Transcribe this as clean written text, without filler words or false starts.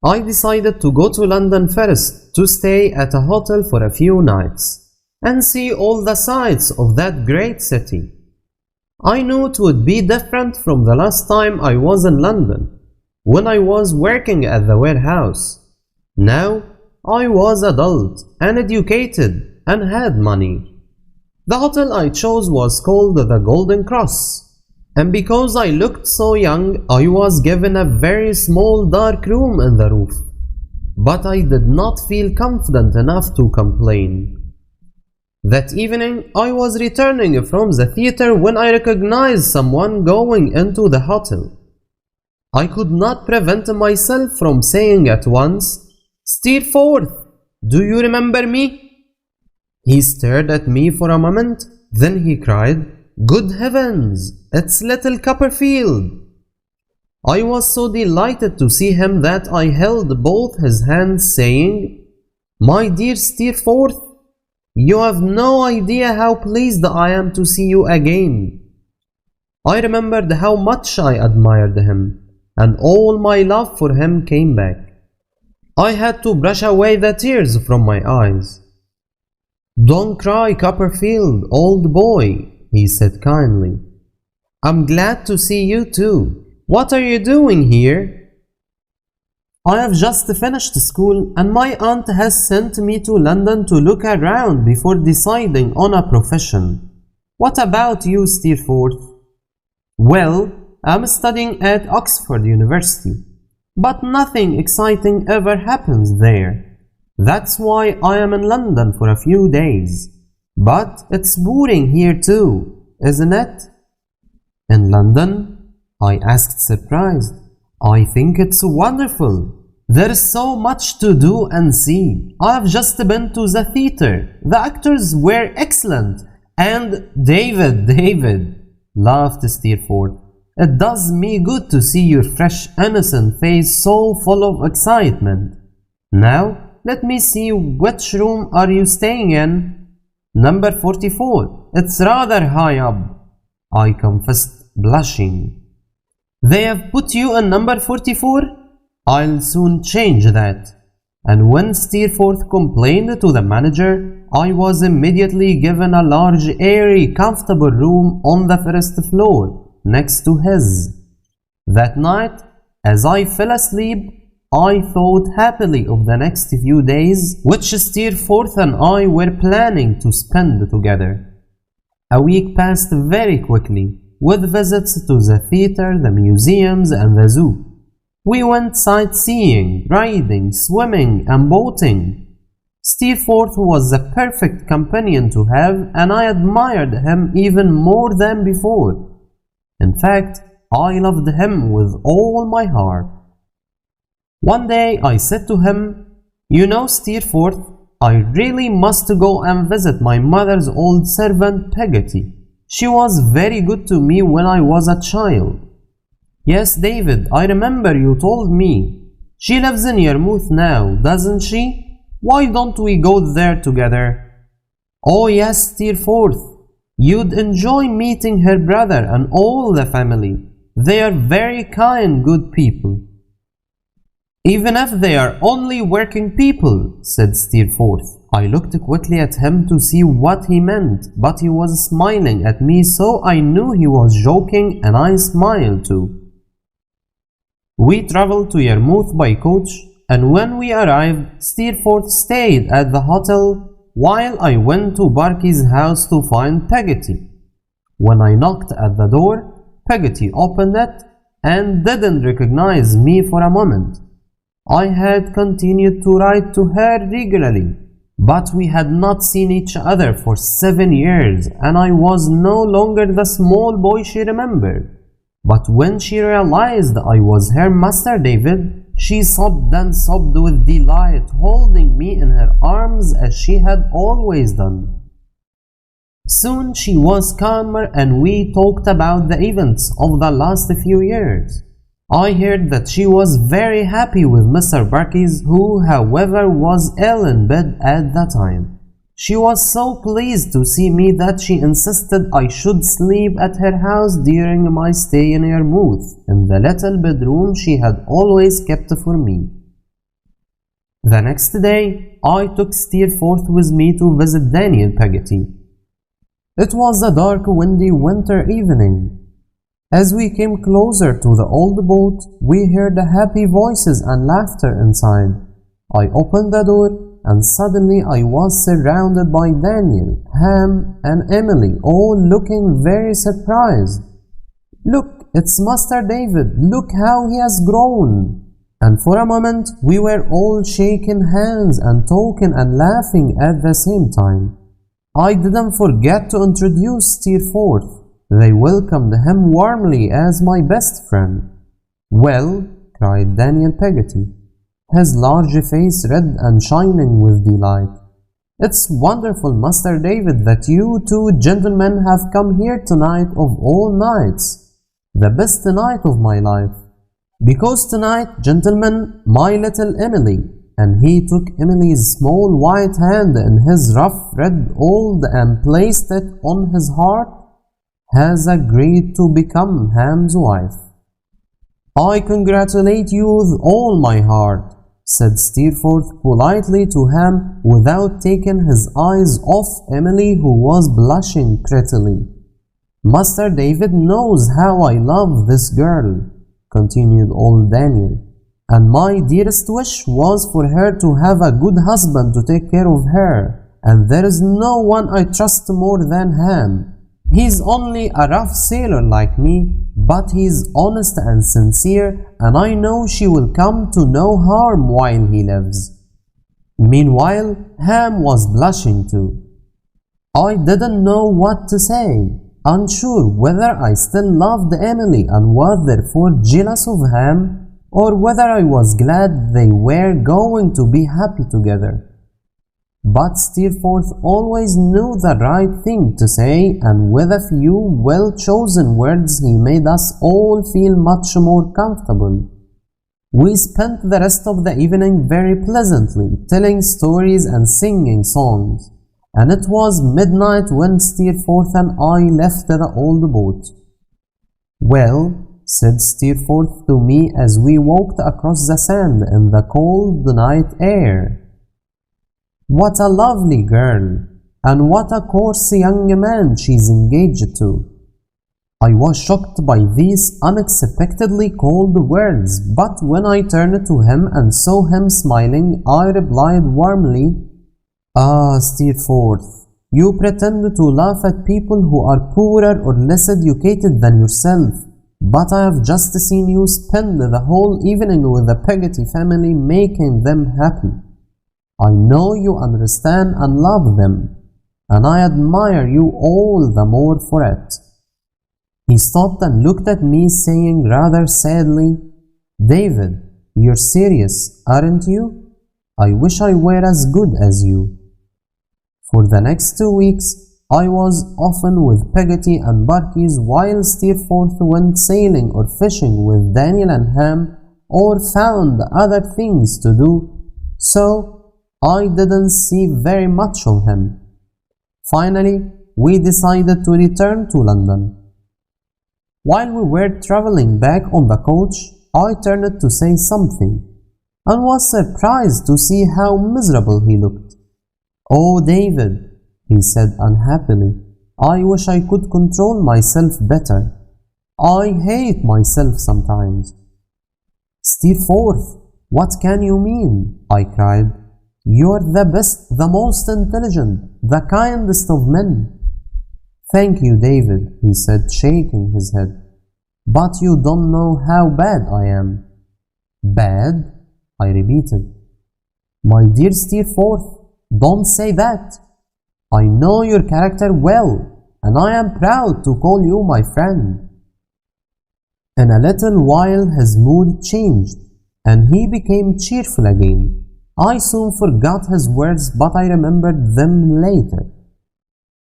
I decided to go to London first to stay at a hotel for a few nights and see all the sights of that great city. I knew it would be different from the last time I was in London, when I was working at the warehouse. Now I was adult and educated and had money. The hotel I chose was called the Golden Cross, and because I looked so young, I was given a very small dark room in the roof. But I did not feel confident enough to complain. That evening, I was returning from the theater when I recognized someone going into the hotel. I could not prevent myself from saying at once, "Steerforth, do you remember me?" He stared at me for a moment, then he cried, "Good heavens, it's little Copperfield!" I was so delighted to see him that I held both his hands saying, "My dear Steerforth, you have no idea how pleased I am to see you again." I remembered how much I admired him, and all my love for him came back. I had to brush away the tears from my eyes. "Don't cry, Copperfield, old boy," he said kindly. "I'm glad to see you too. What are you doing here?" "I have just finished school and my aunt has sent me to London to look around before deciding on a profession. What about you, Steerforth?" "Well, I'm studying at Oxford University, but nothing exciting ever happens there. That's why I am in London for a few days. But it's boring here too, isn't it?" "In London?" I asked, surprised. "I think it's wonderful. There's so much to do and see. I've just been to the theater. The actors were excellent. And David, laughed Steerforth. "It does me good to see your fresh, innocent face so full of excitement. Now, let me see, which room are you staying in?" "Number 44. It's rather high up," I confessed, blushing. "They have put you in number 44? I'll soon change that." And when Steerforth complained to the manager, I was immediately given a large, airy, comfortable room on the first floor, next to his. That night, as I fell asleep, I thought happily of the next few days which Steerforth and I were planning to spend together. A week passed very quickly, with visits to the theater, the museums, and the zoo. We went sightseeing, riding, swimming, and boating. Steerforth was the perfect companion to have, and I admired him even more than before. In fact, I loved him with all my heart. One day I said to him, "You know, Steerforth, I really must go and visit my mother's old servant Peggotty. She was very good to me when I was a child." "Yes, David, I remember you told me. She lives in Yarmouth now, doesn't she? Why don't we go there together?" "Oh yes, Steerforth. You'd enjoy meeting her brother and all the family. They are very kind, good people." "Even if they are only working people," said Steerforth. I looked quickly at him to see what he meant, but he was smiling at me, so I knew he was joking, and I smiled too. We traveled to Yarmouth by coach, and when we arrived, Steerforth stayed at the hotel while I went to Barkey's house to find Peggotty. When I knocked at the door, Peggotty opened it and didn't recognize me for a moment. I had continued to write to her regularly, but we had not seen each other for 7 years, and I was no longer the small boy she remembered. But when she realized I was her Master David, she sobbed and sobbed with delight, holding me in her arms as she had always done. Soon she was calmer, and we talked about the events of the last few years. I heard that she was very happy with Mr. Barkey's, who, however, was ill in bed at the time. She was so pleased to see me that she insisted I should sleep at her house during my stay in Yarmouth, in the little bedroom she had always kept for me. The next day, I took Steerforth with me to visit Daniel Peggotty. It was a dark, windy winter evening. As we came closer to the old boat, we heard happy voices and laughter inside. I opened the door, and suddenly I was surrounded by Daniel, Ham, and Emily, all looking very surprised. "Look, it's Master David! Look how he has grown!" And for a moment, we were all shaking hands and talking and laughing at the same time. I didn't forget to introduce Steerforth. They welcomed him warmly as my best friend. "Well," cried Daniel Peggotty, his large face red and shining with delight, "it's wonderful, Master David, that you two gentlemen have come here tonight of all nights, the best night of my life. Because tonight, gentlemen, my little Emily," and he took Emily's small white hand in his rough red old and placed it on his heart, "has agreed to become Ham's wife." "I congratulate you with all my heart," said Steerforth politely to Ham without taking his eyes off Emily, who was blushing prettily. "Master David knows how I love this girl," continued old Daniel, "and my dearest wish was for her to have a good husband to take care of her, and there is no one I trust more than Ham. He's only a rough sailor like me, but he's honest and sincere, and I know she will come to no harm while he lives." Meanwhile, Ham was blushing too. I didn't know what to say, unsure whether I still loved Emily and was therefore jealous of Ham, or whether I was glad they were going to be happy together. But Steerforth always knew the right thing to say, and with a few well-chosen words he made us all feel much more comfortable. We spent the rest of the evening very pleasantly, telling stories and singing songs, and it was midnight when Steerforth and I left the old boat. "Well," said Steerforth to me as we walked across the sand in the cold night air, "what a lovely girl, and what a coarse young man she's engaged to." I was shocked by these unexpectedly cold words, but when I turned to him and saw him smiling, I replied warmly, "Ah, Steerforth, you pretend to laugh at people who are poorer or less educated than yourself, but I have just seen you spend the whole evening with the Peggotty family making them happy. I know you understand and love them, and I admire you all the more for it." He stopped and looked at me, saying rather sadly, "David, you're serious, aren't you? I wish I were as good as you." For the next 2 weeks, I was often with Peggotty and Barkis while Steerforth went sailing or fishing with Daniel and Ham, or found other things to do, so I didn't see very much of him. Finally, we decided to return to London. While we were traveling back on the coach, I turned to say something, and was surprised to see how miserable he looked. "Oh, David," he said unhappily, "I wish I could control myself better. I hate myself sometimes." "Steerforth, what can you mean?" I cried. "You're the best, the most intelligent, the kindest of men." "Thank you, David," he said, shaking his head, "but you don't know how bad I am." "Bad?" I repeated. "My dear Steerforth, don't say that. I know your character well, and I am proud to call you my friend." In a little while his mood changed, and he became cheerful again. I soon forgot his words, but I remembered them later.